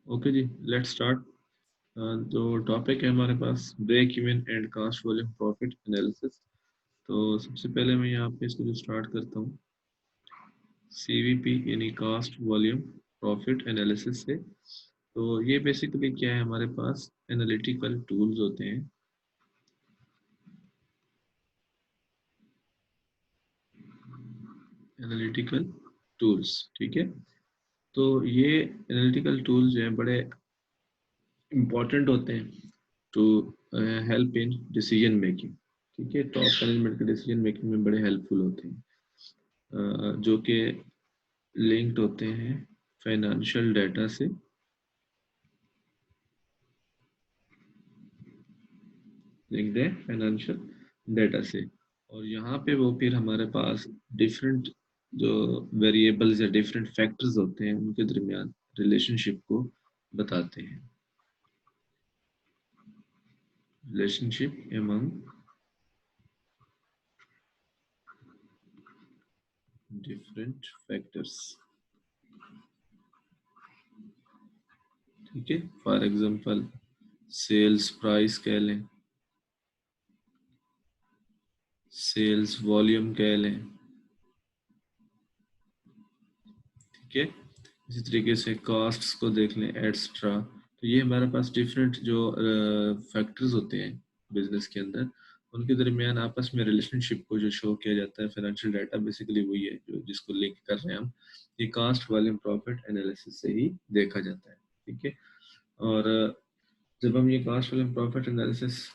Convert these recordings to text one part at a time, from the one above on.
Okay जी, let's start. जो topic है हमारे पास break even and cost volume profit analysis. तो सबसे पहले मैं यहाँ पे इसको जो स्टार्ट करता हूँ सीवीपी यानी कास्ट वॉल्यूम प्रॉफिट एनालिसिस से। तो ये बेसिकली क्या है, हमारे पास एनालिटिकल टूल्स होते हैं। एनालिटिकल टूल्स, ठीक है। तो ये एनालिटिकल टूल्स जो है बड़े इम्पॉर्टेंट होते हैं to help in decision making. ठीक है, टॉप मैनेजमेंट के डिसीजन मेकिंग में बड़े हेल्पफुल होते हैं, जो कि लिंक्ड होते हैं फाइनेंशियल डाटा से। लिंक्ड है फाइनेंशियल डाटा से, और यहाँ पे वो फिर हमारे पास डिफरेंट जो वेरिएबल्स या डिफरेंट फैक्टर्स होते हैं उनके दरमियान रिलेशनशिप को बताते हैं। रिलेशनशिप एमंग डिफरेंट फैक्टर्स, ठीक है। फॉर एग्जांपल सेल्स प्राइस कह लें, सेल्स वॉल्यूम कह लें, ठीक है। इसी तरीके से कॉस्ट्स को देख लें एक्स्ट्रा। तो ये हमारे पास डिफरेंट जो फैक्टर्स होते हैं बिजनेस के अंदर, उनके दरमियान आपस में रिलेशनशिप को जो शो किया जाता है फाइनेंशियल डाटा, बेसिकली वही है जो जिसको लिंक कर रहे हैं हम। ये कास्ट वॉल्यूम प्रॉफिट एनालिसिस से ही देखा जाता है, ठीक है। और जब हम ये cost volume profit analysis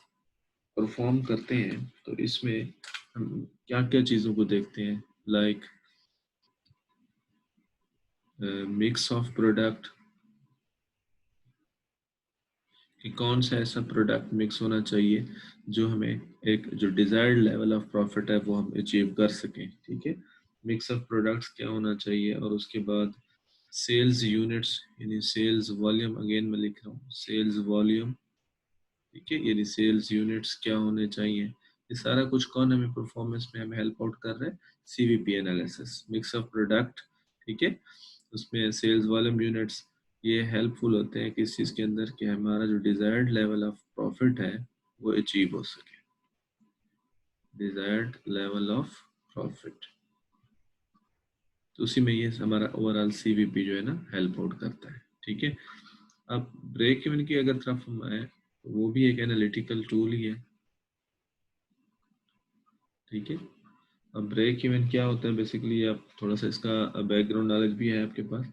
perform करते हैं तो इसमें हम क्या क्या चीज़ों को देखते हैं, लाइक मिक्स ऑफ प्रोडक्ट, कि कौन सा ऐसा प्रोडक्ट मिक्स होना चाहिए जो हमें एक जो डिजायर्ड लेवल ऑफ प्रॉफिट है वो हम अचीव कर सकें, ठीक है। मिक्स ऑफ प्रोडक्ट्स क्या होना चाहिए, और उसके बाद सेल्स यूनिट्स यानी सेल्स वॉल्यूम, अगेन मैं लिख रहा हूँ सेल्स वॉल्यूम, ठीक है, यानी सेल्स यूनिट्स क्या होने चाहिए। ये सारा कुछ कौन हमें परफॉर्मेंस में हमें हेल्प आउट कर रहा है, CVP analysis. Mix of product, ठीक है, उसमें सेल्स वॉल्यूम यूनिट्स, ये हेल्पफुल होते हैं किस चीज़ के अंदर कि हमारा जो डिजायर्ड लेवल ऑफ प्रॉफिट है वो अचीव हो सके। डिजायर्ड लेवल ऑफ प्रॉफिट, तो उसी में ये हमारा ओवरऑल सीवीपी जो है ना हेल्प आउट करता है, ठीक है। अब ब्रेक इवन की अगर तरफ हम आए तो वो भी एक एनालिटिकल टूल ही है, ठीक है। अब ब्रेक इवन क्या होता है, बेसिकली आप थोड़ा सा इसका बैकग्राउंड नॉलेज भी है आपके पास।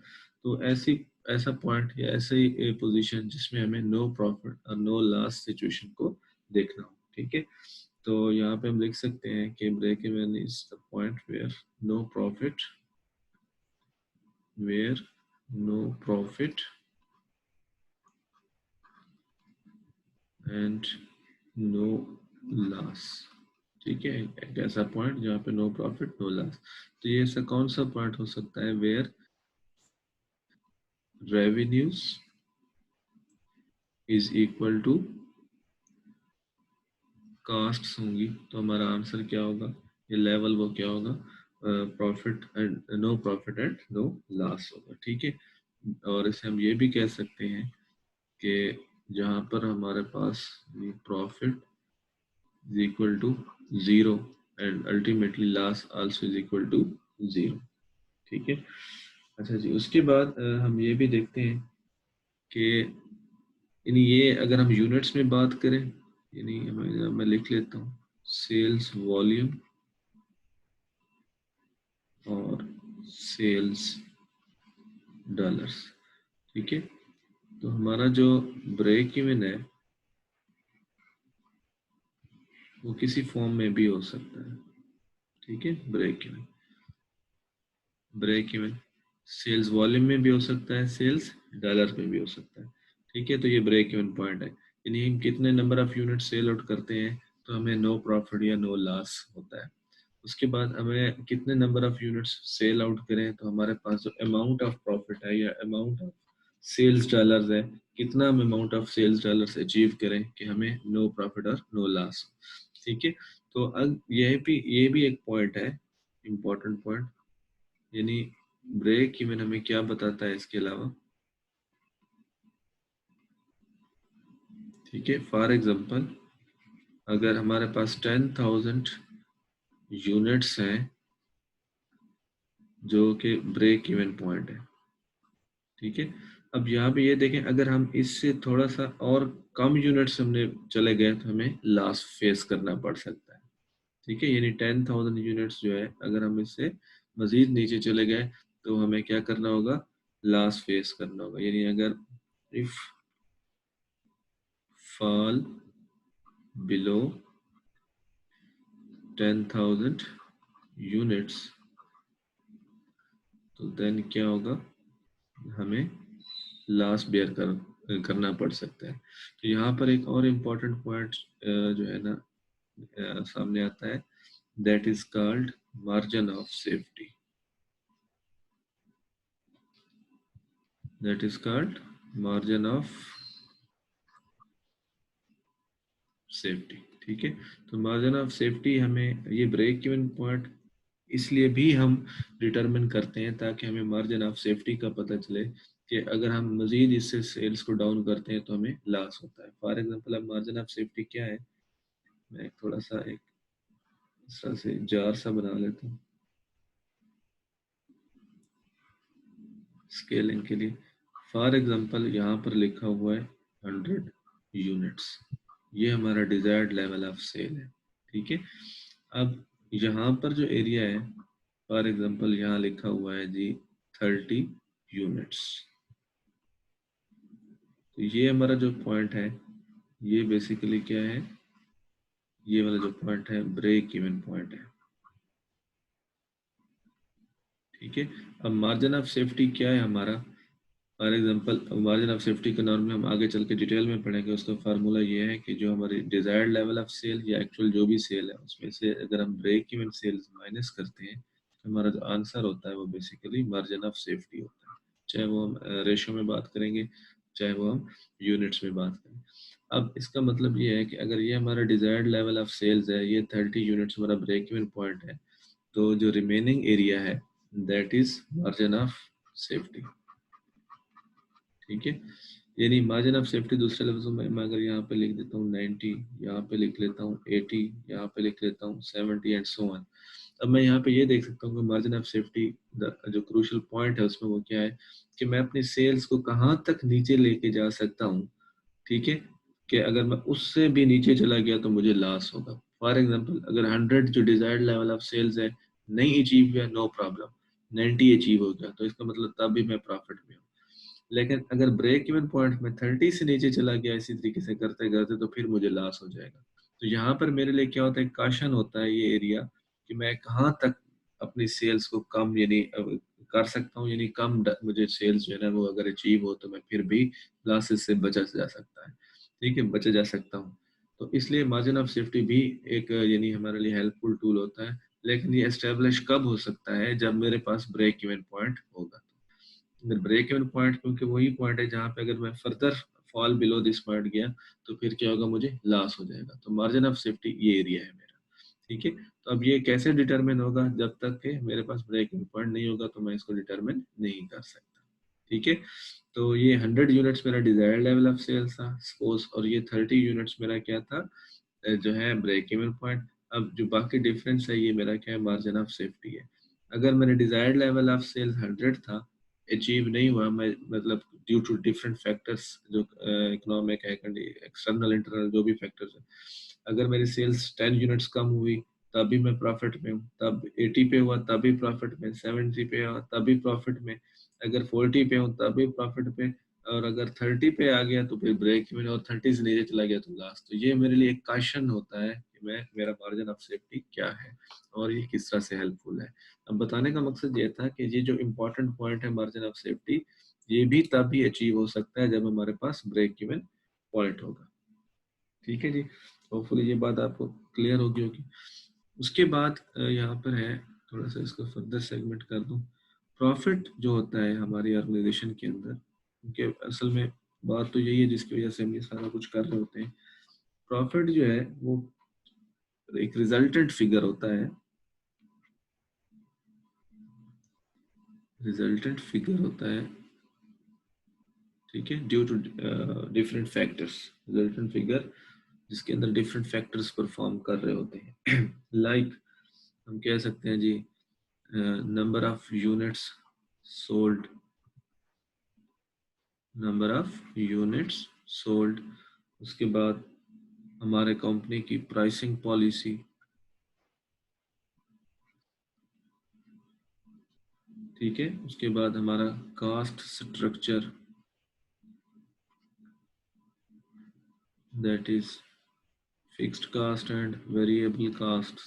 तो ऐसा पॉइंट या ऐसे पोजीशन जिसमें हमें नो प्रॉफिट और नो लॉस सिचुएशन को देखना हो, ठीक है। तो यहाँ पे हम लिख सकते हैं कि break even is the point where no profit, where no profit and no loss, ठीक है। एक ऐसा पॉइंट जहाँ पे नो प्रॉफिट नो लॉस। तो ये ऐसा कौन सा पॉइंट हो सकता है, where revenues is equal to costs होंगी। तो हमारा आंसर क्या होगा, ये लेवल वो क्या होगा, profit and no profit and no loss होगा, ठीक है। और इसे हम ये भी कह सकते हैं कि जहाँ पर हमारे पास profit is equal to zero and ultimately loss also is equal to zero, ठीक है। अच्छा जी, उसके बाद हम ये भी देखते हैं कि यानी ये अगर हम यूनिट्स में बात करें, यानी मैं लिख लेता हूँ सेल्स वॉल्यूम और सेल्स डॉलर्स, ठीक है। तो हमारा जो ब्रेक इवन है वो किसी फॉर्म में भी हो सकता है, ठीक है। ब्रेक इवन सेल्स वॉल्यूम में भी हो सकता है, सेल्स डॉलर में भी हो सकता है, ठीक है। तो ये ब्रेक इवन पॉइंट है, यानी हम कितने number of unit sell out करते हैं तो हमें नो प्रॉफिट या नो लॉस होता है। उसके बाद हमें कितने number of units sell out करें तो हमारे पास जो अमाउंट ऑफ प्रॉफिट है या अमाउंट ऑफ सेल्स डॉलर्स है, कितना हम amount of sales dollars achieve करें कि हमें नो प्रॉफिट और नो लॉस, ठीक है। तो अब ये भी एक पॉइंट है, इम्पोर्टेंट पॉइंट, यानी ब्रेक इवन हमें क्या बताता है इसके अलावा, ठीक है, फॉर एग्जांपल अगर हमारे पास 10,000 यूनिट्स हैं जो कि ब्रेक इवन पॉइंट है, ठीक है। अब यहाँ पे ये देखें, अगर हम इससे थोड़ा सा और कम यूनिट्स हमने चले गए तो हमें लॉस फेस करना पड़ सकता है, ठीक है। यानी 10,000 यूनिट्स जो है, अगर हम इससे मजीद नीचे चले गए तो हमें क्या करना होगा, लॉस फेस करना होगा। यानी अगर इफ फॉल बिलो 10,000 यूनिट्स, तो देन क्या होगा, हमें लॉस करना पड़ सकता है। तो यहाँ पर एक और इम्पोर्टेंट पॉइंट जो है ना सामने आता है, that is called margin of safety. That is called margin of safety, ठीक है। तो मार्जिन ऑफ सेफ्टी हमें ये ब्रेक इवन पॉइंट इसलिए भी हम डिटरमिन करते हैं ताकि हमें मार्जिन ऑफ सेफ्टी का पता चले कि अगर हम मजीद इससे सेल्स को डाउन करते हैं तो हमें लॉस होता है। फॉर एग्जांपल अब मार्जिन ऑफ सेफ्टी क्या है, मैं थोड़ा सा एक इस तरह से जार सा बना लेता हूँ स्केलिंग के लिए। फॉर एग्जांपल यहाँ पर लिखा हुआ है 100 यूनिट्स, ये हमारा डिजायर्ड लेवल ऑफ सेल है, ठीक है। अब यहाँ पर जो एरिया है, फॉर एग्जांपल यहाँ लिखा हुआ है जी 30 यूनिट्स, तो ये हमारा जो पॉइंट है ये बेसिकली क्या है, ये वाला जो पॉइंट है ब्रेक इवन पॉइंट है, ठीक है। अब मार्जिन ऑफ सेफ्टी क्या है हमारा, for example margin of safety के नॉर्म में हम आगे चल के डिटेल में पढ़ेंगे। उसका फार्मूला ये है कि जो हमारी डिजायर्ड लेवल ऑफ सेल या एक्चुअल जो भी सेल है उसमें से अगर हम ब्रेक इवन सेल्स माइनस करते हैं तो हमारा जो आंसर होता है वो बेसिकली मार्जिन ऑफ सेफ्टी होता है, चाहे वो हम रेशो में बात करेंगे चाहे वो हम यूनिट्स में बात करें। अब इसका मतलब ये है कि अगर ये हमारा डिजायर्ड लेवल ऑफ सेल्स है, ये 30 यूनिट्स हमारा ब्रेक इवन पॉइंट है, तो जो रिमेनिंग एरिया है that is margin of safety, ठीक है। यानी मार्जिन ऑफ सेफ्टी दूसरे लफ्जों में मैं अगर यहाँ पे लिख देता हूँ 90, यहाँ पे लिख लेता हूँ 80, यहाँ पे लिख लेता हूँ 70 एंड सो ऑन। अब मैं यहाँ पे ये देख सकता हूँ कि मार्जिन ऑफ सेफ्टी जो क्रूशियल पॉइंट है उसमें वो क्या है कि मैं अपनी सेल्स को कहाँ तक नीचे लेके जा सकता हूँ, ठीक है, कि अगर मैं उससे भी नीचे चला गया तो मुझे लॉस होगा। फॉर एग्जांपल अगर 100 जो डिजायर्ड लेवल ऑफ सेल्स है नहीं अचीव हुआ, नो प्रॉब्लम, 90 अचीव हो गया तो इसका मतलब तब भी मैं प्रॉफिट में हूँ। लेकिन अगर ब्रेक इवन पॉइंट में 30 से नीचे चला गया इसी तरीके से करते करते तो फिर मुझे लॉस हो जाएगा। तो यहाँ पर मेरे लिए क्या होता है, काशन होता है ये एरिया कि मैं कहाँ तक अपनी सेल्स को कम यानी कर सकता हूँ, यानी मुझे सेल्स जो है ना वो अगर अचीव हो तो मैं फिर भी लॉसेस से बचा जा सकता है, ठीक है, बचा जा सकता हूँ। तो इसलिए मार्जिन ऑफ सेफ्टी भी एक यानी हमारे लिए हेल्पफुल टूल होता है। लेकिन ये एस्टेब्लिश कब हो सकता है, जब मेरे पास ब्रेक इवन पॉइंट होगा। अगर ब्रेक इवन पॉइंट, क्योंकि वही पॉइंट है जहाँ पे अगर मैं further fall below this point गया तो फिर क्या होगा, मुझे लॉस हो जाएगा। तो मार्जिन ऑफ सेफ्टी ये एरिया है मेरा, ठीक है। तो अब ये कैसे डिटरमिन होगा, जब तक के मेरे पास ब्रेक इवन पॉइंट नहीं होगा तो मैं इसको डिटरमिन नहीं कर सकता, ठीक है। तो ये 100 यूनिट्स मेरा डिजायर्ड लेवल ऑफ सेल्स था सपोज, और ये 30 यूनिट्स मेरा क्या था, जो है ब्रेक इवन पॉइंट। अब जो बाकी डिफरेंस है ये मेरा क्या है, मार्जिन ऑफ सेफ्टी है। अगर मेरे डिजायर्ड लेवल ऑफ सेल्स 100 था, अचीव नहीं हुआ, मैं मतलब ड्यू टू डिफरेंट फैक्टर्स जो इकोनॉमिक है, एक्सटर्नल इंटरनल जो भी फैक्टर्स है, अगर मेरी सेल्स 10 यूनिट्स कम हुई तब भी मैं प्रॉफिट में हूँ, तब 80 पे हुआ तब भी प्रॉफिट में, 70 पे हुआ तब भी प्रॉफिट में, अगर 40 पे हूँ तब भी प्रॉफिट पे, और अगर 30 पे आ गया तो फिर ब्रेक इवन, और 30 से नीचे चला गया तो लॉस। तो ये मेरे लिए एक क्वेश्चन होता है कि मैं मेरा मार्जिन ऑफ सेफ्टी क्या है और ये किस तरह से हेल्पफुल है। अब बताने का मकसद ये था कि ये जो इम्पोर्टेंट पॉइंट है मार्जिन ऑफ सेफ्टी, ये भी तब भी अचीव हो सकता है जब हमारे पास ब्रेक इवन पॉइंट होगा, ठीक है जी। होपफुली ये बात आपको क्लियर होगी। उसके बाद यहाँ पर है, थोड़ा सा इसको फर्दर सेगमेंट कर दूं। प्रॉफिट जो होता है हमारी ऑर्गेनाइजेशन के अंदर, क्योंकि असल में बात तो यही है जिसकी वजह से हम ये सारा कुछ कर रहे होते हैं। प्रॉफिट जो है वो एक रिजल्टेंट फिगर होता है, रिजल्टेंट फिगर होता है ठीक है, due to different factors, resultant figure जिसके अंदर डिफरेंट फैक्टर्स परफॉर्म कर रहे होते हैं। लाइक हम कह सकते हैं जी number of units sold, number of units sold, उसके बाद हमारे कंपनी की प्राइसिंग पॉलिसी, ठीक है, उसके बाद हमारा cost structure, that is fixed cost and variable costs,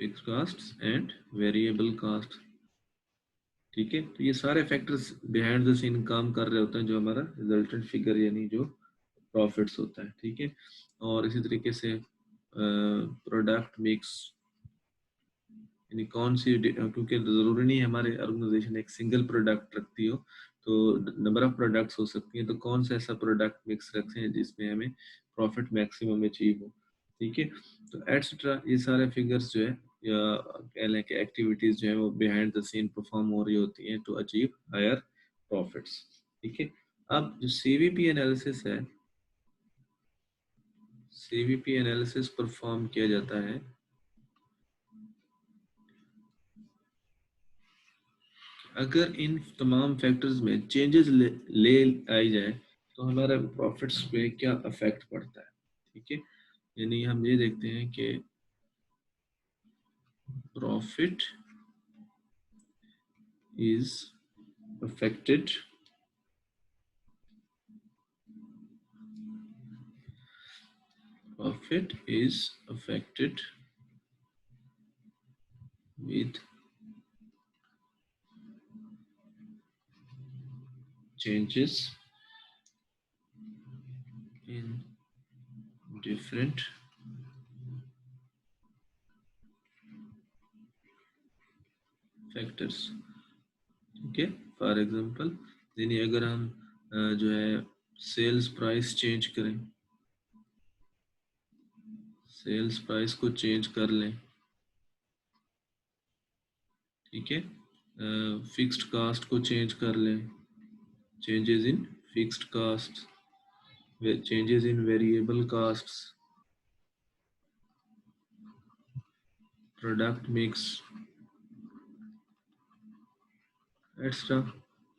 fixed costs and variable cost, ठीक है। तो ये सारे फैक्टर्स बिहाइंड द सीन काम कर रहे होते हैं जो हमारा रिजल्टेंट फिगर यानी जो प्रॉफिट्स होता है, ठीक है। और इसी तरीके से प्रोडक्ट मिक्स, यानी कौन सी, क्योंकि ज़रूरी नहीं है हमारे ऑर्गेनाइजेशन एक सिंगल प्रोडक्ट रखती हो, तो नंबर ऑफ प्रोडक्ट्स हो सकती हैं, तो कौन सा ऐसा प्रोडक्ट मिक्स रखते हैं जिसमें हमें प्रॉफिट मैक्सिमम अचीव हो, ठीक है। तो एटसेट्रा ये सारे फिगर्स जो है या कह लें कि एक्टिविटीज़ जो है वो बिहाइंड द सीन परफॉर्म हो रही होती हैं टू अचीव हायर प्रॉफिट्स, ठीक है। अब जो सीवीपी एनालिसिस है, सीवीपी एनालिसिस परफॉर्म किया जाता है अगर इन तमाम फैक्टर्स में चेंजेस ले आई जाए तो हमारा प्रॉफिट्स पे क्या अफेक्ट पड़ता है, ठीक है। यानी हम ये देखते हैं कि profit is affected profit is affected with changes in different factors, ठीक है। फॉर एग्जांपल यानी अगर हम जो है सेल्स प्राइस चेंज करें, सेल्स प्राइस को चेंज कर लें, ठीक है, फिक्स्ड कास्ट को चेंज कर लें, changes in fixed cost, changes in variable costs, product mix extra,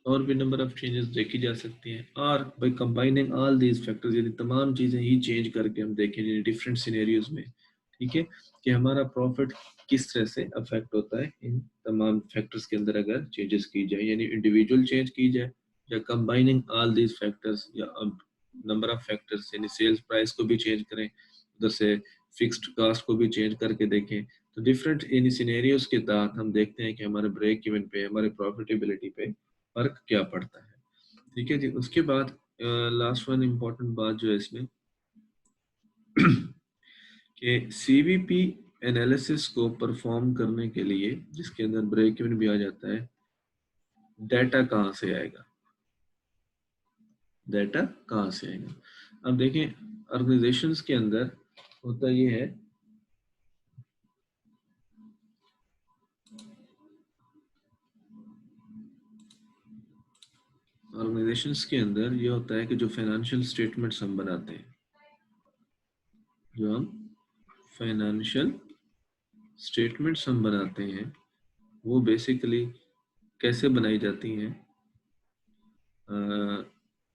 और भी नंबर ऑफ चेंजेस देखी जा सकती हैं। और by combining all these factors, यानी तमाम चीज़ें ही चेंज करके हम देखें डिफरेंट सिनेरियोज में, ठीक है, कि हमारा प्रॉफिट किस तरह से अफेक्ट होता है इन तमाम फैक्टर्स के अंदर अगर चेंजेस की जाए, यानी इंडिविजुअल चेंज की जाए या कंबाइनिंग ऑल दीज फैक्टर्स, या नंबर ऑफ फैक्टर्स यानी सेल्स प्राइस को भी चेंज करें, उधर से फिक्स्ड कास्ट को भी चेंज करके देखें, तो डिफरेंट इन सिनेरियोज के तहत हम देखते हैं कि हमारे ब्रेक इवन पे, हमारे प्रॉफिटेबिलिटी पे फर्क क्या पड़ता है, ठीक है जी। उसके बाद लास्ट वन इम्पोर्टेंट बात जो है इसमें कि सीवीपी एनालिसिस को परफॉर्म करने के लिए, जिसके अंदर ब्रेक इवन भी आ जाता है, डाटा कहाँ से आएगा, डाटा कहाँ से आएगा। अब देखें ऑर्गेनाइजेशंस के अंदर होता ये है, ऑर्गेनाइजेशंस के अंदर ये होता है कि जो फाइनेंशियल स्टेटमेंट्स हम बनाते हैं, जो हम फाइनेंशियल स्टेटमेंट्स हम बनाते हैं, वो बेसिकली कैसे बनाई जाती हैं।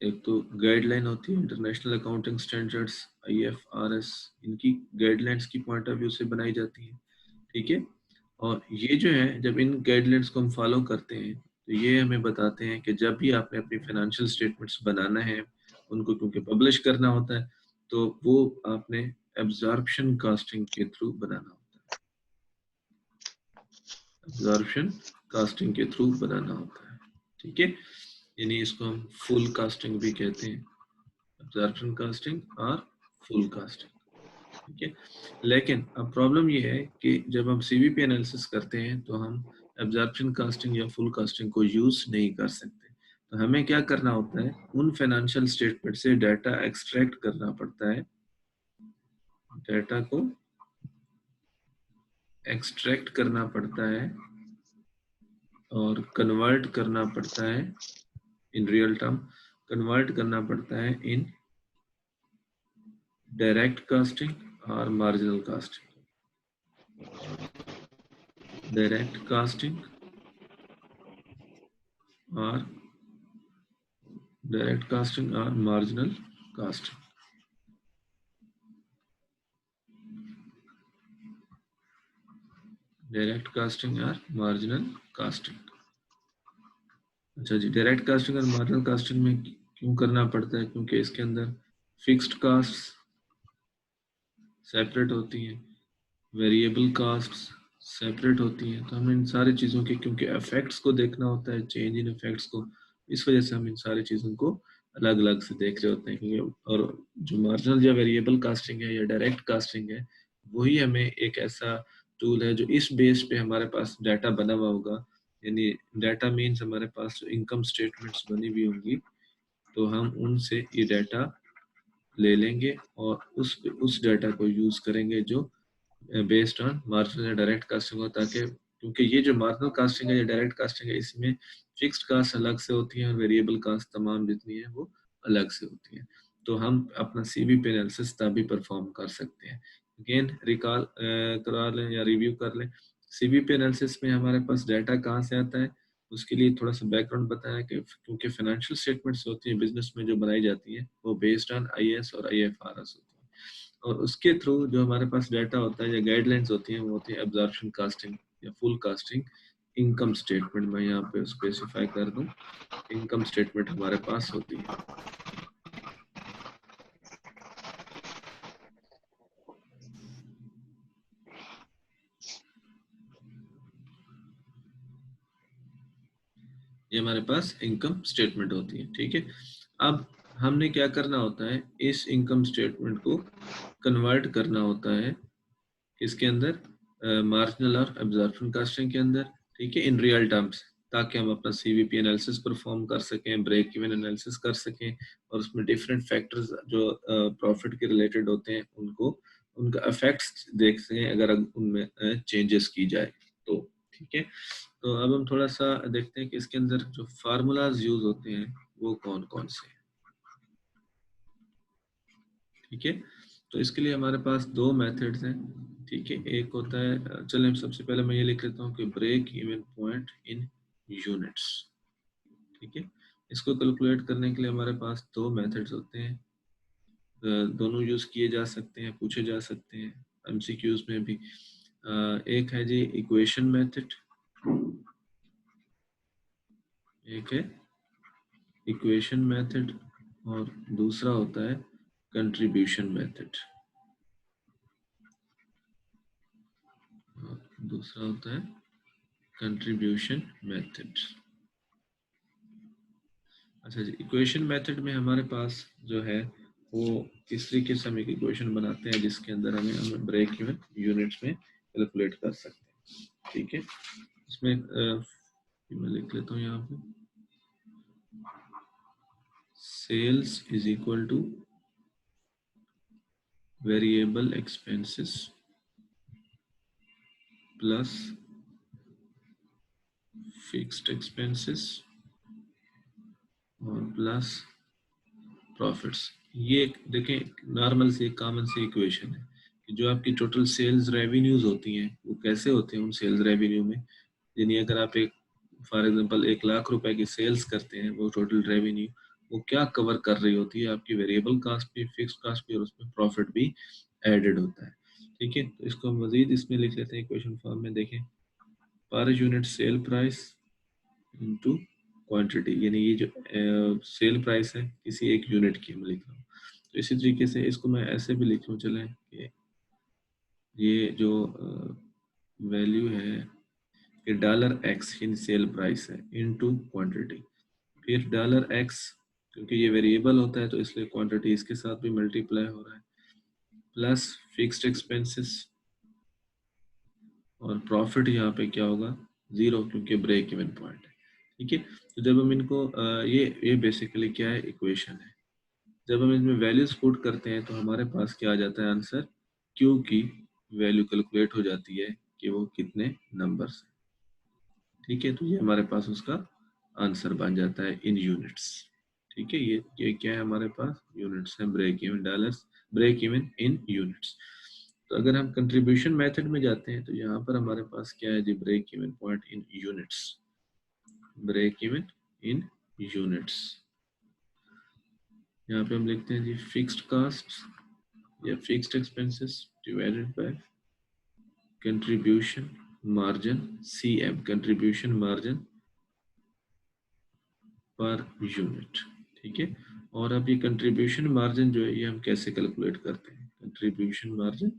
एक तो गाइडलाइन होती है इंटरनेशनल अकाउंटिंग स्टैंडर्ड्स IFRS, इनकी गाइडलाइंस की पॉइंट ऑफ व्यू से बनाई जाती है, ठीक है। और ये जो है जब इन गाइडलाइंस को हम फॉलो करते हैं तो ये हमें बताते हैं कि जब भी आपने अपनी फाइनेंशियल स्टेटमेंट्स बनाना है, उनको क्योंकि पब्लिश करना होता है, तो वो आपने एब्जॉर्प्शन कास्टिंग के थ्रू बनाना होता है, एब्जॉर्प्शन कास्टिंग के थ्रू बनाना होता है, ठीक है। यानी इसको हम फुल कास्टिंग भी कहते हैं, एब्जॉर्प्शन कास्टिंग और फुल कास्टिंग, ठीक है। लेकिन अब प्रॉब्लम ये है कि जब हम सीवीपी एनालिसिस करते हैं तो हम एब्जॉर्प्शन कास्टिंग या फुल कास्टिंग को यूज नहीं कर सकते, तो हमें क्या करना होता है, उन फाइनेंशियल स्टेटमेंट से डाटा एक्सट्रैक्ट करना पड़ता है, डाटा को एक्सट्रैक्ट करना पड़ता है और कन्वर्ट करना पड़ता है इन रियल टर्म कन्वर्ट करना पड़ता है इन डायरेक्ट कास्टिंग और मार्जिनल कास्टिंग। डायरेक्ट कास्टिंग और डायरेक्ट कास्टिंग और मार्जिनल कास्टिंग। डायरेक्ट कास्टिंग और मार्जिनल कास्टिंग। अच्छा जी, डायरेक्ट कास्टिंग और मार्जिनल कास्टिंग में क्यों करना पड़ता है? क्योंकि इसके अंदर फिक्स्ड कास्ट सेपरेट होती हैं, वेरिएबल कास्ट्स सेपरेट होती हैं, तो हमें इन सारी चीज़ों के क्योंकि इफेक्ट्स को देखना होता है, चेंज इन इफेक्ट्स को, इस वजह से हम इन सारी चीज़ों को अलग अलग से देख रहे होते हैं। क्योंकि और जो मार्जिनल या वेरिएबल कास्टिंग है या डायरेक्ट कास्टिंग है, वही हमें एक ऐसा टूल है जो इस बेस पे हमारे पास डाटा बना हुआ होगा, यानी डाटा मीन्स हमारे पास जो इनकम स्टेटमेंट्स बनी हुई होंगी, तो हम उनसे ये डाटा ले लेंगे और उस डाटा को यूज़ करेंगे जो बेस्ड ऑन मार्जिनल या डायरेक्ट कास्टिंग हो, ताकि क्योंकि ये जो मार्जिनल कास्टिंग है या डायरेक्ट कास्टिंग है, इसमें फिक्स्ड कास्ट अलग से होती है और वेरिएबल कास्ट तमाम जितनी है वो अलग से होती है। तो हम अपना सीवीपी एनालिसिस तभी परफॉर्म कर सकते हैं। अगेन रिकॉल करा लें या रिव्यू कर लें, सीवीपी एनालिसिस में हमारे पास डाटा कहाँ से आता है, उसके लिए थोड़ा सा बैकग्राउंड बताया कि क्योंकि फाइनेंशियल स्टेटमेंट्स होती हैं बिजनेस में जो बनाई जाती है, वो बेस्ड ऑन आईएएस और आईएफआरएस होती है, और उसके थ्रू जो हमारे पास डाटा होता है या गाइडलाइंस होती हैं वो होती है एब्जॉर्प्शन कास्टिंग या फुल कास्टिंग इनकम स्टेटमेंट। मैं यहाँ पे स्पेसिफाई कर दूं, इनकम स्टेटमेंट हमारे पास होती है। ये हमारे पास इनकम स्टेटमेंट होती है, ठीक है। अब हमने क्या करना होता है, इस इनकम स्टेटमेंट को कन्वर्ट करना होता है इसके अंदर मार्जिनल और एब्जॉर्प्शन कास्टिंग के अंदर, ठीक है, इन रियल टर्म्स, ताकि हम अपना सीवीपी एनालिसिस परफॉर्म कर सकें, ब्रेक इवन एनालिसिस कर सकें, और उसमें डिफरेंट फैक्टर्स जो प्रॉफिट के रिलेटेड होते हैं उनको उनका इफेक्ट्स देख सकें अगर उनमें चेंजेस की जाए तो, ठीक है। तो अब हम थोड़ा सा देखते हैं कि इसके अंदर जो फार्मूलाज यूज होते हैं वो कौन कौन से हैं, ठीक है। तो इसके लिए हमारे पास दो मेथड्स हैं, ठीक है। एक होता है, चलें सबसे पहले मैं ये लिख लेता हूँ कि break even point in units, ठीक है। इसको कैलकुलेट करने के लिए हमारे पास दो मेथड्स होते हैं, दोनों यूज किए जा सकते हैं, पूछे जा सकते हैं एमसीक्यूज में भी। एक है जी इक्वेशन मेथड, एक है इक्वेशन मेथड, और दूसरा होता है कंट्रीब्यूशन मेथड, और दूसरा होता है कंट्रीब्यूशन मेथड। अच्छा जी, इक्वेशन मेथड में हमारे पास जो है वो इस तरीके से हम एक इक्वेशन बनाते हैं जिसके अंदर हमें ब्रेक इवन यूनिट्स में कैलकुलेट कर सकते हैं, ठीक है। इसमें मैं लिख लेता हूँ यहाँ पे, sales is equal to variable expenses plus fixed expenses और प्लस प्रॉफिट्स। ये देखें नॉर्मल से कॉमन सी इक्वेशन है कि जो आपकी टोटल सेल्स रेवेन्यूज होती हैं वो कैसे होते हैं उन सेल्स रेवेन्यू में, यानी अगर आप एक फॉर एग्जांपल 1 लाख रुपए की सेल्स करते हैं, वो टोटल रेवेन्यू वो क्या कवर कर रही होती है, आपकी वेरिएबल कास्ट भी, फिक्स कास्ट भी, और उसमें प्रॉफिट भी एडेड होता है, ठीक है। तो इसको हम मजीद इसमें लिख लेते हैं इक्वेशन फॉर्म में, देखें पर unit sell price into quantity, यानी ये जो सेल प्राइस है किसी एक यूनिट की मैं लिख रहा हूँ। तो इसी तरीके से इसको मैं ऐसे भी लिख लूँ, चलें कि ये जो वैल्यू है कि डॉलर एक्स इन सेल प्राइस है इनटू क्वांटिटी, फिर डॉलर एक्स क्योंकि ये वेरिएबल होता है तो इसलिए क्वांटिटी इसके साथ भी मल्टीप्लाई हो रहा है, प्लस फिक्स्ड एक्सपेंसेस, और प्रॉफिट यहाँ पे क्या होगा, जीरो, क्योंकि ब्रेक इवन पॉइंट है, ठीक है। तो जब हम इनको ये बेसिकली क्या है, इक्वेशन है। जब हम इसमें वैल्यूज पुट करते हैं तो हमारे पास क्या आ जाता है आंसर, क्यू की वैल्यू कैलकुलेट हो जाती है कि वो कितने नंबर्स हैं, ठीक है। तो ये हमारे पास उसका आंसर बन जाता है इन यूनिट्स। ठीक है, ये क्या है हमारे पास, यूनिट्स है, break even dollars, break even in units. तो अगर हम कंट्रीब्यूशन मेथड में जाते हैं तो यहाँ पर हमारे पास क्या है जी, break even point in units, break even in units. यहाँ पे हम लिखते हैं जी फिक्स्ड कास्ट या fixed expenses divided by contribution margin, CM contribution margin per unit. ठीक है, और अब ये कंट्रीब्यूशन मार्जिन जो है ये हम कैसे कैलकुलेट करते हैं, कंट्रीब्यूशन मार्जिन,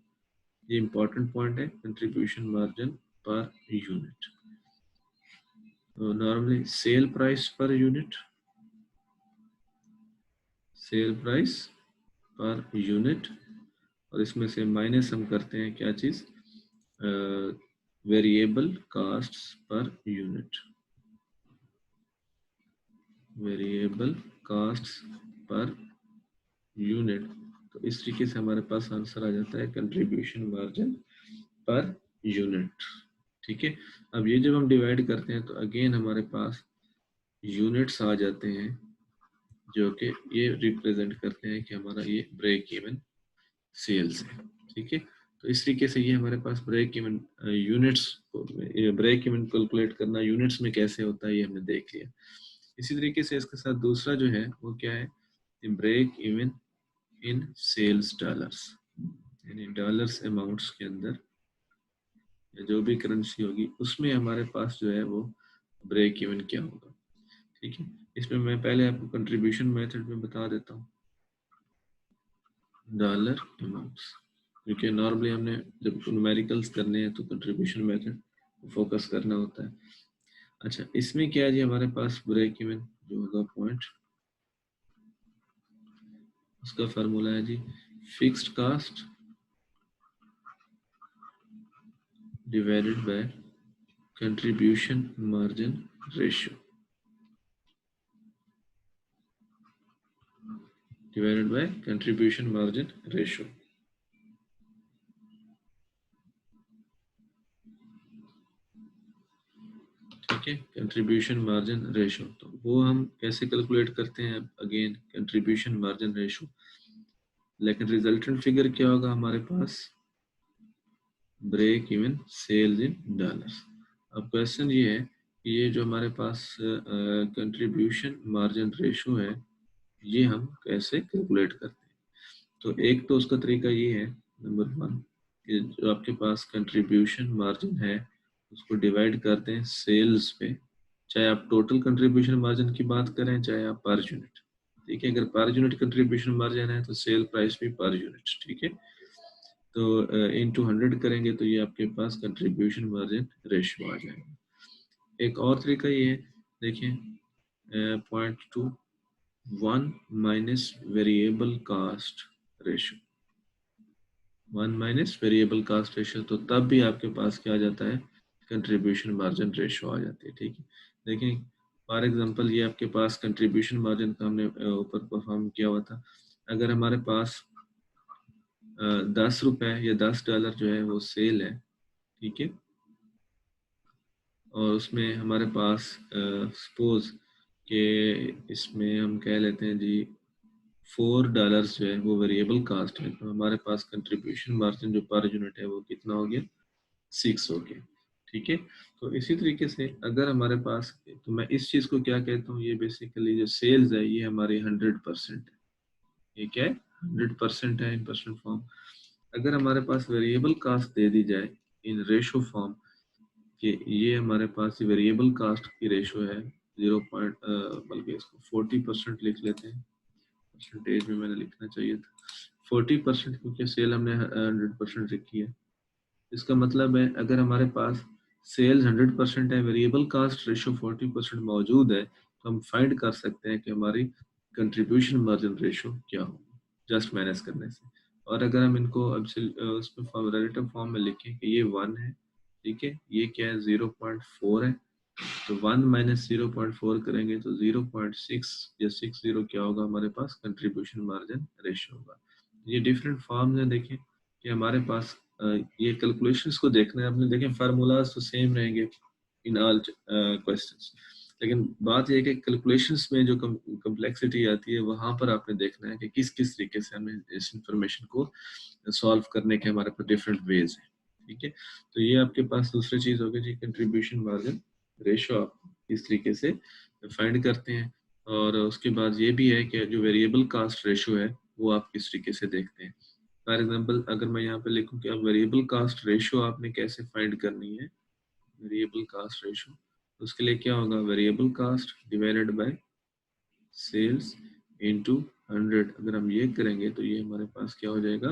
ये इंपॉर्टेंट पॉइंट है, contribution margin per unit. Normally sell price per unit, sell price per unit, और इसमें से माइनस हम करते हैं क्या चीज, variable cost per unit, variable cost per unit. तो इस तरीके से हमारे पास आंसर आ जाता है कंट्रीब्यूशन मार्जिन पर यूनिट। ठीक है, अब ये जब हम डिवाइड करते हैं तो अगेन हमारे पास यूनिट्स आ जाते हैं जो कि ये रिप्रेजेंट करते हैं कि हमारा ये ब्रेक इवन सेल्स है। ठीक है, तो इस तरीके से ये हमारे पास break even units, break even calculate करना यूनिट्स में कैसे होता है ये हमने देख लिया। इसी तरीके से इसके साथ दूसरा जो है वो क्या है, break even in sales dollars, यानी डॉलर्स अमाउंट्स के अंदर या जो भी करेंसी होगी उसमें हमारे पास जो है वो ब्रेक इवन क्या होगा। ठीक है, इसमें मैं पहले आपको कंट्रीब्यूशन मेथड में बता देता हूँ, डॉलर अमाउंट्स, क्योंकि नॉर्मली हमने जब न्यूमेरिकल्स करने हैं तो कंट्रीब्यूशन मेथड फोकस करना होता है। अच्छा, इसमें क्या है जी, हमारे पास ब्रेक इवन जो होगा पॉइंट, उसका फार्मूला है जी fixed cost divided by contribution margin ratio, divided by contribution margin ratio. ठीक है, कंट्रीब्यूशन मार्जिन रेशियो, तो वो हम कैसे कैलकुलेट करते हैं, अगेन कंट्रीब्यूशन मार्जिन रेशियो, लेकिन रिजल्टेंट फिगर क्या होगा हमारे पास, break even sales in dollars. अब क्वेश्चन ये है कि ये जो हमारे पास कंट्रीब्यूशन मार्जिन रेशियो है ये हम कैसे कैलकुलेट करते हैं। तो एक तो उसका तरीका ये है, नंबर वन, कि जो आपके पास कंट्रीब्यूशन मार्जिन है उसको डिवाइड करते हैं सेल्स पे, चाहे आप टोटल कंट्रीब्यूशन मार्जिन की बात करें चाहे आप पर यूनिट। ठीक है, अगर पर यूनिट कंट्रीब्यूशन मार्जिन है तो सेल प्राइस भी पर यूनिट। ठीक है, तो इनटू 100 करेंगे तो ये आपके पास कंट्रीब्यूशन मार्जिन रेशियो आ जाएगा। एक और तरीका ये है, देखिए 0.2 1 minus variable cost ratio, 1 minus variable cost ratio, तो तब भी आपके पास क्या आ जाता है, कंट्रीब्यूशन मार्जिन रेशियो आ जाती है। ठीक है, देखिए फॉर एग्जांपल ये आपके पास कंट्रीब्यूशन मार्जिन का हमने ऊपर परफॉर्म किया हुआ था। अगर हमारे पास 10 रुपए या $10 जो है वो सेल है, ठीक है, और उसमें हमारे पास सपोज कि इसमें हम कह लेते हैं जी $4 जो है वो वेरिएबल कास्ट है, तो हमारे पास कंट्रीब्यूशन मार्जिन जो पर यूनिट है वो कितना हो गया, 6 हो गया। ठीक है, तो इसी तरीके से अगर हमारे पास, तो मैं इस चीज को क्या कहता हूँ, ये बेसिकली जो सेल्स है ये हमारी 100% है। ये क्या है, 100% है इन परसेंट फॉर्म। अगर हमारे पास वेरिएबल कास्ट दे दी जाए इन रेशो फॉर्म, कि ये हमारे पास वेरिएबल कास्ट की रेशो है 0 पॉइंट, बल्कि इसको 40% लिख लेते हैं, परसेंटेज में मैंने लिखना चाहिए था 40%, क्योंकि सेल हमने 100% रखी है। इसका मतलब है अगर हमारे पास सेल्स 100% है, वेरिएबल कास्ट रेशो 40% मौजूद है, तो हम फाइंड कर सकते हैं कि हमारी कंट्रीब्यूशन मार्जिन रेशो क्या होगी जस्ट माइनस करने से। और अगर हम इनको उसमें रिलेटिव फॉर्म में लिखें कि ये 1 है, ठीक है, ये क्या है 0.4 है, तो 1 माइनस 0.4 करेंगे तो 0.6 या 60 क्या होगा हमारे पास, कंट्रीब्यूशन मार्जिन रेशियो होगा। ये डिफरेंट फॉर्म है, देखें कि हमारे पास ये कैलकुलेशंस को देखना है आपने, देखें फार्मूलाज तो सेम रहेंगे इन ऑल क्वेश्चंस, लेकिन बात यह है कि कैलकुलेशंस में जो कम्प्लेक्सिटी आती है वहां पर आपने देखना है कि किस किस तरीके से हमें इस इंफॉर्मेशन को सॉल्व करने के हमारे पास डिफरेंट वेज हैं। ठीक है, तो ये आपके पास दूसरी चीज होगी जी, कंट्रीब्यूशन मार्जिन रेशो आप इस तरीके से फाइंड करते हैं। और उसके बाद ये भी है कि जो वेरिएबल कास्ट रेशो है वो आप किस तरीके से देखते हैं। फॉर एग्जांपल अगर मैं यहाँ पे लिखूं कि अब वेरिएबल कास्ट रेशो आपने कैसे फाइंड करनी है, वेरिएबल कास्ट रेशो, तो उसके लिए क्या होगा, variable cost divided by sales into 100। अगर हम ये करेंगे तो ये हमारे पास क्या हो जाएगा,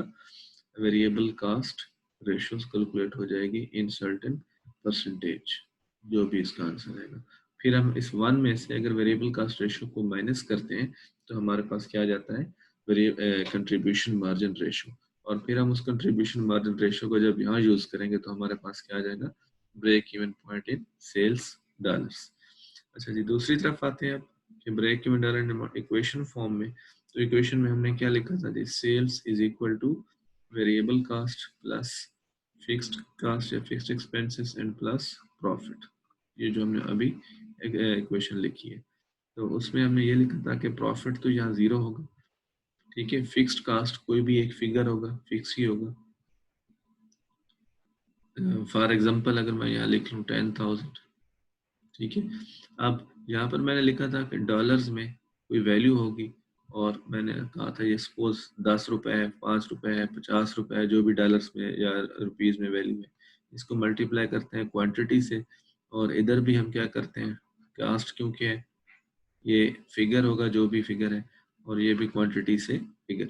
वेरिएबल कास्ट रेशियोज कैलकुलेट हो जाएगी इन सर्टेन परसेंटेज, जो भी इसका आंसर आएगा। फिर हम इस वन में से अगर वेरिएबल कास्ट रेशियो को माइनस करते हैं तो हमारे पास क्या आ जाता है, कंट्रीब्यूशन मार्जिन रेशियो। और फिर हम उस कंट्रीब्यूशन मार्जिन रेशियो को जब यहाँ यूज करेंगे तो हमारे पास क्या आ जाएगा, break even point in sales dollars. अच्छा जी, दूसरी तरफ आते हैं कि break even dollar equation form में। तो इक्वेशन में हमने क्या लिखा था जी, sales is equal to variable cost plus fixed cost या fixed expenses and plus profit. ये जो हमने अभी इक्वेशन लिखी है, तो उसमें हमने ये लिखा था कि प्रॉफिट तो यहाँ जीरो होगा, ठीक है, फिक्स्ड कास्ट कोई भी एक फिगर होगा, फिक्स ही होगा। फॉर एग्जांपल अगर मैं यहाँ लिख लूँ 10,000, ठीक है। अब यहाँ पर मैंने लिखा था कि डॉलर्स में कोई वैल्यू होगी, और मैंने कहा था ये सपोज 10 रुपए है, 5 रुपए है, 50 रुपए है, जो भी डॉलर्स में या रुपीज में वैल्यू है, इसको मल्टीप्लाई करते हैं क्वांटिटी से। और इधर भी हम क्या करते हैं, कास्ट क्योंकि है, ये फिगर होगा जो भी फिगर है, और ये भी क्वांटिटी से फिगर।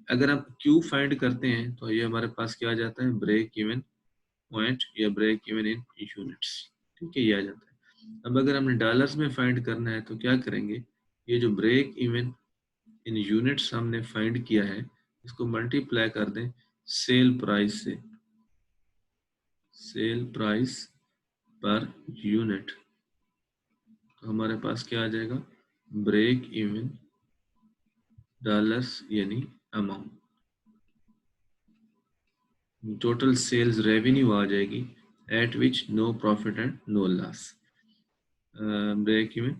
अगर हम क्यू फाइंड करते हैं तो ये हमारे पास क्या आ जाता है, ब्रेक इवन पॉइंट या ब्रेक इवन इन यूनिट्स, ठीक है, ये आ जाता है। अब अगर हमने डॉलर्स में फाइंड करना है तो क्या करेंगे, ये जो ब्रेक इवन इन यूनिट्स हमने फाइंड किया है, इसको मल्टीप्लाई कर दें सेल प्राइस से, सेल प्राइस पर यूनिट, तो हमारे पास क्या आ जाएगा, ब्रेक इवन डॉलर्स यानी अमाउंट, टोटल सेल्स रेवेन्यू आ जाएगी at which no profit and no loss. Break even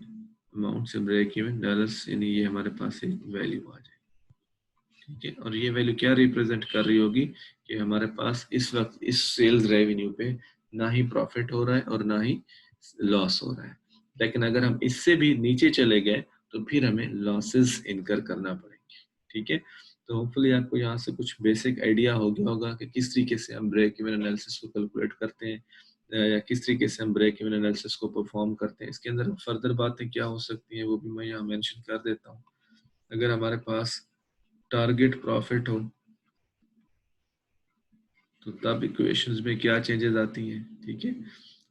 amount से ब्रेक इवन डॉलर्स यानी ये हमारे पास एक वैल्यू आ जाएगी, ठीक है। और ये वैल्यू क्या रिप्रेजेंट कर रही होगी कि हमारे पास इस वक्त इस सेल्स रेवेन्यू पे ना ही प्रॉफिट हो रहा है और ना ही लॉस हो रहा है। लेकिन अगर हम इससे भी नीचे चले गए तो फिर हमें लॉसेस इनकर करना पड़ेंगे, ठीक है। तो होपफुली आपको यहाँ से कुछ बेसिक आइडिया हो गया होगा कि किस तरीके से हम ब्रेक इवन एनालिसिस को कैलकुलेट करते हैं, या किस तरीके से हम ब्रेक इवन एनालिसिस को परफॉर्म करते हैं। इसके अंदर फर्दर बातें क्या हो सकती हैं वो भी मैं यहाँ मेंशन कर देता हूँ। अगर हमारे पास टारगेट प्रॉफिट हो तो तब इक्वेशंस में क्या चेंजेस आती हैं, ठीक है।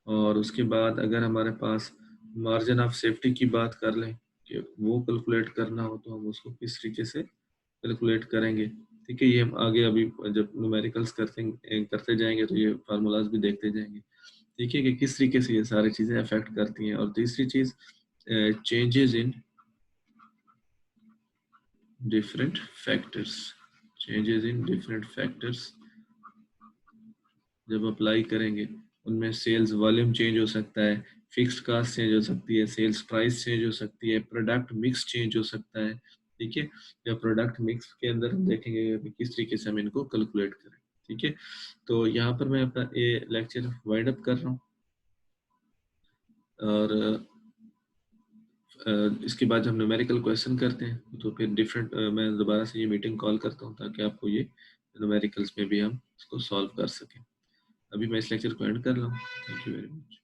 और उसके बाद अगर हमारे पास मार्जिन ऑफ सेफ्टी की बात कर लें कि वो कैलकुलेट करना हो तो हम उसको किस तरीके से कैलकुलेट करेंगे, ठीक है। ये हम आगे अभी जब न्यूमेरिकल्स करते जाएंगे तो ये फार्मूलाज भी देखते जाएंगे, ठीक है, कि किस तरीके से ये सारी चीज़ें अफेक्ट करती हैं। और तीसरी चीज़, changes in different factors, changes in different factors जब अप्लाई करेंगे उनमें सेल्स वॉल्यूम चेंज हो सकता है, फिक्स्ड कास्ट चेंज हो सकती है, सेल्स प्राइस चेंज हो सकती है, प्रोडक्ट मिक्स चेंज हो सकता है, ठीक है। या प्रोडक्ट मिक्स के अंदर हम देखेंगे कि किस तरीके से हम इनको कैलकुलेट करें, ठीक है। तो यहाँ पर मैं अपना ये लेक्चर वाइंड अप कर रहा हूँ, और इसके बाद हम न्यूमेरिकल क्वेश्चन करते हैं तो फिर डिफरेंट मैं दोबारा से ये मीटिंग कॉल करता हूँ ताकि आपको ये न्यूमेरिकल्स में भी हम इसको सॉल्व कर सकें। अभी मैं इस लेक्चर को एंड कर रहा हूँ। Thank you very much.